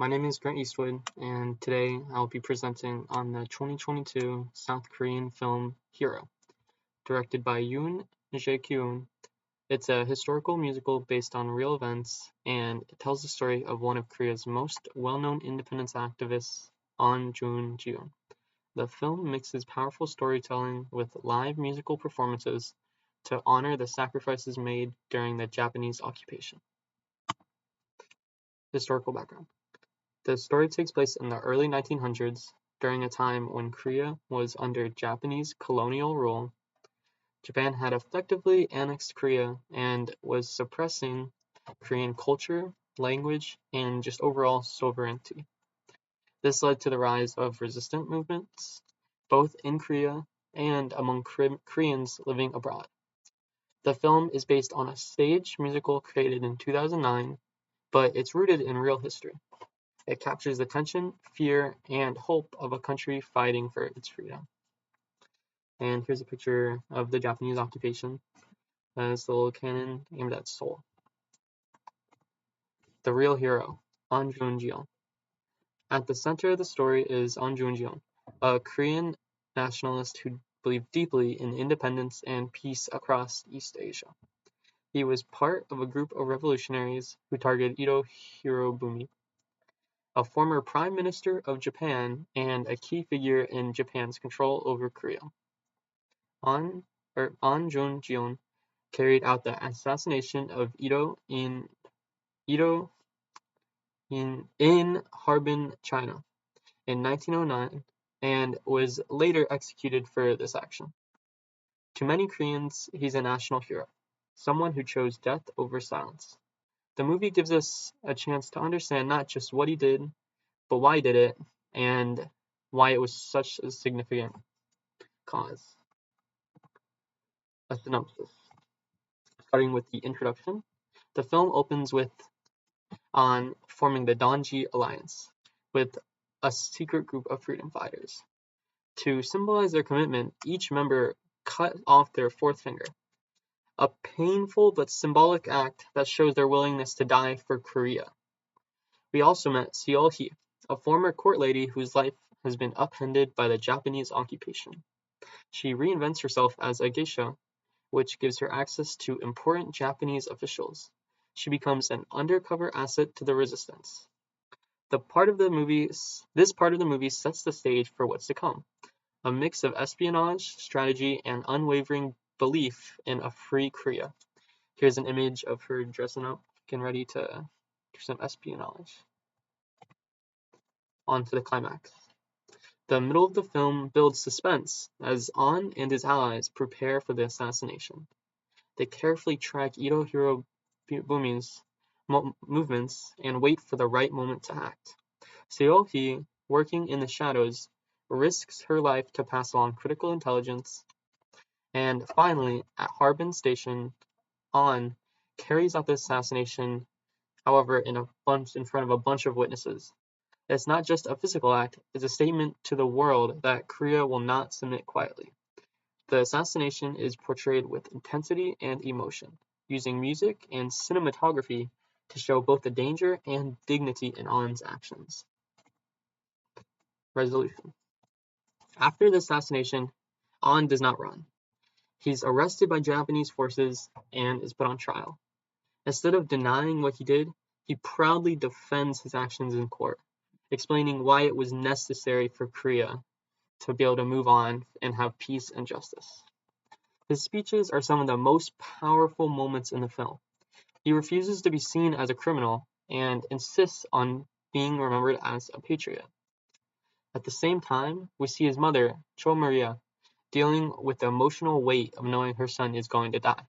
My name is Grant Eastwood, and today I'll be presenting on the 2022 South Korean film Hero, directed by Yoon Jae-kyun. It's a historical musical based on real events, and it tells the story of one of Korea's most well-known independence activists, Ahn Jun-jeon. The film mixes powerful storytelling with live musical performances to honor the sacrifices made during the Japanese occupation. Historical background. The story takes place in the early 1900s, during a time when Korea was under Japanese colonial rule. Japan had effectively annexed Korea and was suppressing Korean culture, language, and just overall sovereignty. This led to the rise of resistant movements, both in Korea and among Koreans living abroad. The film is based on a stage musical created in 2009, but it's rooted in real history. It captures the tension, fear, and hope of a country fighting for its freedom. And here's a picture of the Japanese occupation. That's the little cannon aimed at Seoul. The real hero, Ahn Jun-jeon. At the center of the story is Ahn Jun-jeon, a Korean nationalist who believed deeply in independence and peace across East Asia. He was part of a group of revolutionaries who targeted Ito Hirobumi, a former Prime Minister of Japan and a key figure in Japan's control over Korea. Ahn Jun-jeon carried out the assassination of Ito in Harbin, China, in 1909, and was later executed for this action. To many Koreans, he's a national hero, someone who chose death over silence. The movie gives us a chance to understand not just what he did, but why he did it, and why it was such a significant cause. A synopsis. Starting with the introduction, the film opens with Ahn forming the Donji Alliance with a secret group of freedom fighters. To symbolize their commitment, each member cut off their fourth finger, a painful but symbolic act that shows their willingness to die for Korea. We also met Seol-hee, a former court lady whose life has been upended by the Japanese occupation. She reinvents herself as a geisha, which gives her access to important Japanese officials. She becomes an undercover asset to the resistance. This part of the movie sets the stage for what's to come, a mix of espionage, strategy, and unwavering belief in a free Korea. Here's an image of her dressing up, getting ready to do some espionage. On to the climax. The middle of the film builds suspense as Ahn and his allies prepare for the assassination. They carefully track Ito Hirobumi's movements and wait for the right moment to act. Seol-hee, working in the shadows, risks her life to pass along critical intelligence. And finally, at Harbin Station, Ahn carries out the assassination, however, in front of a bunch of witnesses. It's not just a physical act, it's a statement to the world that Korea will not submit quietly. The assassination is portrayed with intensity and emotion, using music and cinematography to show both the danger and dignity in Ahn's actions. Resolution. After the assassination, Ahn does not run. He's arrested by Japanese forces and is put on trial. Instead of denying what he did, he proudly defends his actions in court, explaining why it was necessary for Korea to be able to move on and have peace and justice. His speeches are some of the most powerful moments in the film. He refuses to be seen as a criminal and insists on being remembered as a patriot. At the same time, we see his mother, Cho Maria, dealing with the emotional weight of knowing her son is going to die.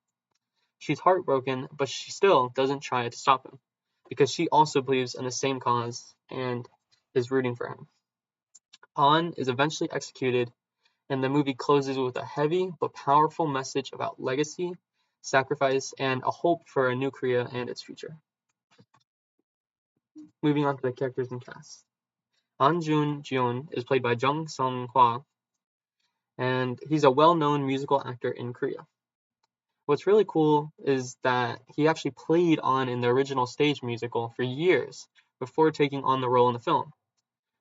She's heartbroken, but she still doesn't try to stop him, because she also believes in the same cause and is rooting for him. Ahn is eventually executed, and the movie closes with a heavy but powerful message about legacy, sacrifice, and a hope for a new Korea and its future. Moving on to the characters and cast. Ahn Jun-jeon is played by Jung Sung-hwa, and he's a well-known musical actor in Korea. What's really cool is that he actually played Ahn in the original stage musical for years, before taking on the role in the film.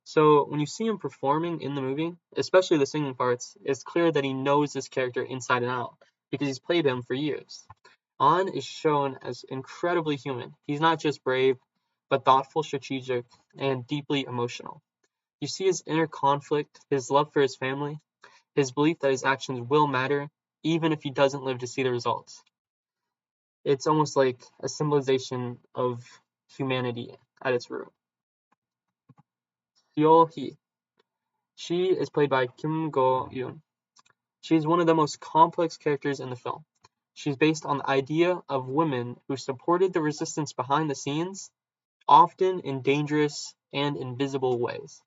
So when you see him performing in the movie, especially the singing parts, it's clear that he knows this character inside and out because he's played him for years. An is shown as incredibly human. He's not just brave, but thoughtful, strategic, and deeply emotional. You see his inner conflict, his love for his family, his belief that his actions will matter, even if he doesn't live to see the results. It's almost like a symbolization of humanity at its root. Seo-hee. She is played by Kim Go-eun. She is one of the most complex characters in the film. She's based on the idea of women who supported the resistance behind the scenes, often in dangerous and invisible ways.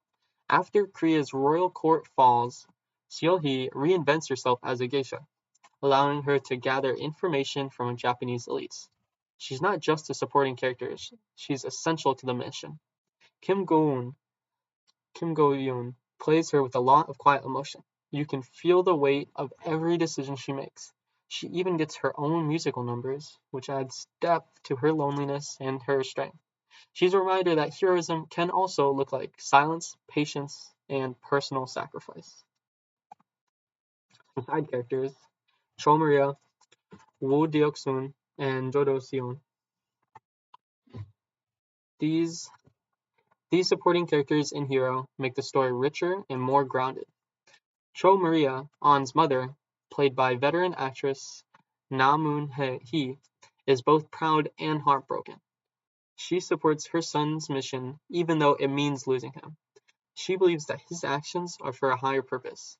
After Korea's royal court falls, Seo-hee reinvents herself as a geisha, allowing her to gather information from Japanese elites. She's not just a supporting character, she's essential to the mission. Kim Go-eun Kim Go-eun plays her with a lot of quiet emotion. You can feel the weight of every decision she makes. She even gets her own musical numbers, which adds depth to her loneliness and her strength. She's a reminder that heroism can also look like silence, patience, and personal sacrifice. The side characters, Cho Maria, Woo Deok-sun, and Jo Do-seon. These supporting characters in Hero make the story richer and more grounded. Cho Maria, An's mother, played by veteran actress Na Moon-hee, is both proud and heartbroken. She supports her son's mission even though it means losing him. She believes that his actions are for a higher purpose.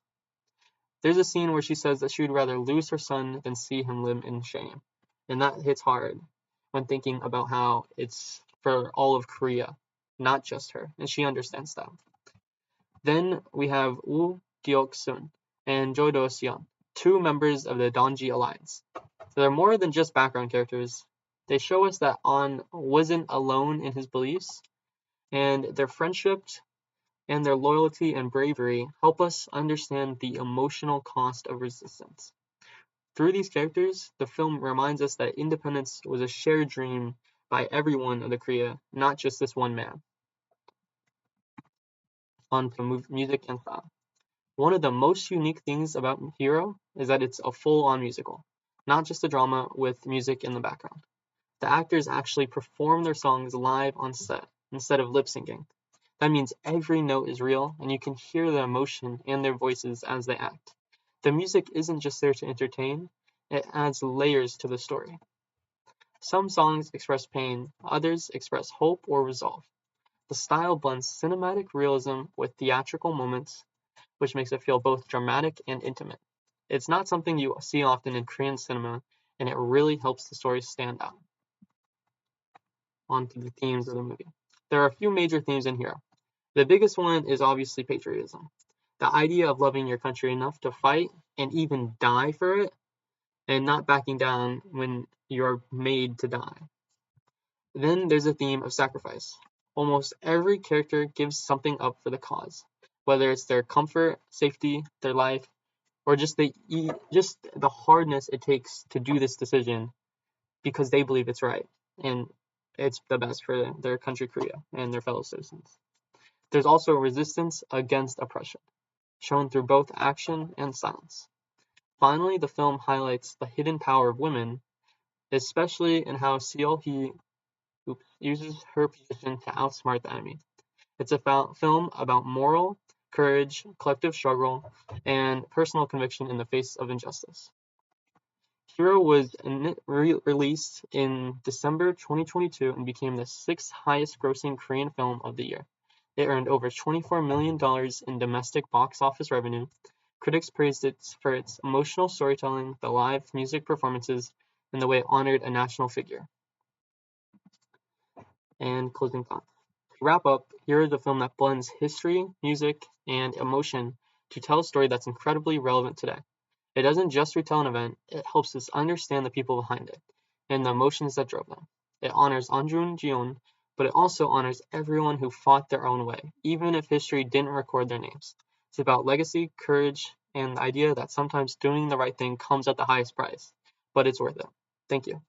There's a scene where she says that she would rather lose her son than see him live in shame. And that hits hard when thinking about how it's for all of Korea, not just her, and she understands that. Then we have Woo Deok-sun and Jo Do-seon, two members of the Donji Alliance. So they're more than just background characters. They show us that An wasn't alone in his beliefs, and their friendship and their loyalty and bravery help us understand the emotional cost of resistance. Through these characters, the film reminds us that independence was a shared dream by everyone of the Korea, not just this one man. On to music and style. One of the most unique things about Hero is that it's a full-on musical, not just a drama with music in the background. The actors actually perform their songs live on set instead of lip syncing. That means every note is real and you can hear the emotion in their voices as they act. The music isn't just there to entertain, it adds layers to the story. Some songs express pain, others express hope or resolve. The style blends cinematic realism with theatrical moments, which makes it feel both dramatic and intimate. It's not something you see often in Korean cinema, and it really helps the story stand out. On to the themes of the movie. There are a few major themes in here. The biggest one is obviously patriotism. The idea of loving your country enough to fight and even die for it, and not backing down when you're made to die. Then there's a theme of sacrifice. Almost every character gives something up for the cause, whether it's their comfort, safety, their life, or just the hardness it takes to do this decision because they believe it's right and it's the best for their country, Korea, and their fellow citizens. There's also resistance against oppression, shown through both action and silence. Finally, the film highlights the hidden power of women, especially in how Seo-hee uses her position to outsmart the enemy. It's a film about moral, courage, collective struggle, and personal conviction in the face of injustice. Hero was released in December 2022 and became the sixth highest grossing Korean film of the year. It earned over $24 million in domestic box office revenue. Critics praised it for its emotional storytelling, the live music performances, and the way it honored a national figure. And closing thoughts. To wrap up, here is a film that blends history, music, and emotion to tell a story that's incredibly relevant today. It doesn't just retell an event, it helps us understand the people behind it and the emotions that drove them. It honors An Jun-geon, but it also honors everyone who fought their own way, even if history didn't record their names. It's about legacy, courage, and the idea that sometimes doing the right thing comes at the highest price, but it's worth it. Thank you.